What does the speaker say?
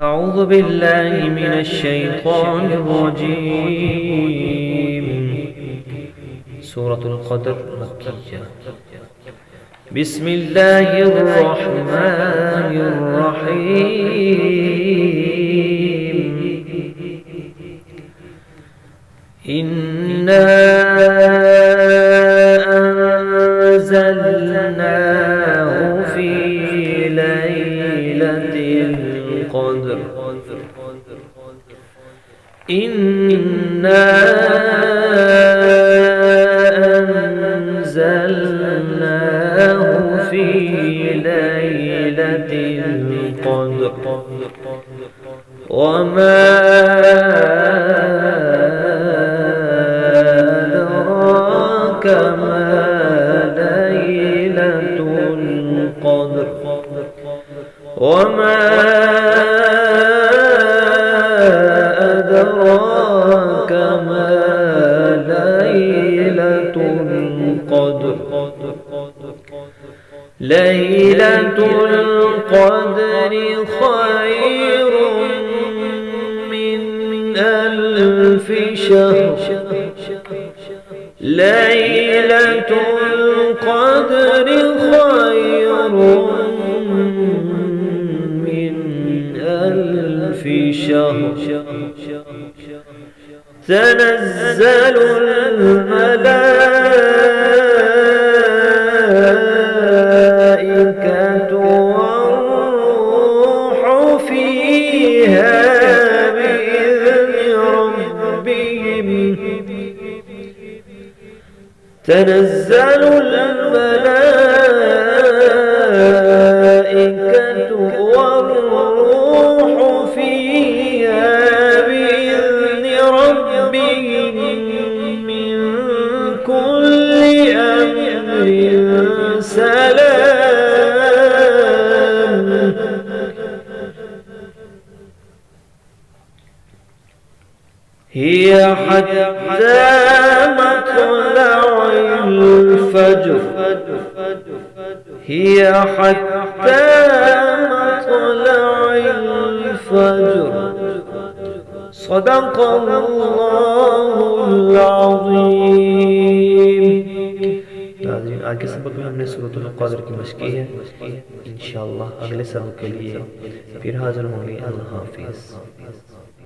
أعوذ بالله من الشيطان الرجيم. سورة القدر مكية. بسم الله الرحمن الرحيم. إنا أنزلناه في ليلة القدر. إنا أنزلناه في ليلة القدر وما أدراك ما ليلة القدر وما أدراك ما ليلة القدر. ليلة القدر خير من 1000 شهر. ليلة القدر خير من 1000 شهر. تنزل الملائكة والروح فيها بإذن ربهم. تنزل الملائكة والروح فيها بإذن ربهم من كل أمر سلام. هي حتى مطلع الفجر. هي حتى مطلع الفجر. صدق الله العظيم. नाज़रीन, आज के सबक में हमने सूरतुल क़द्र की मशक़ की है। इंशाअल्लाह अगले सबक के लिए फिर हाज़िर होंगे। अल्लाह हाफ़िज़।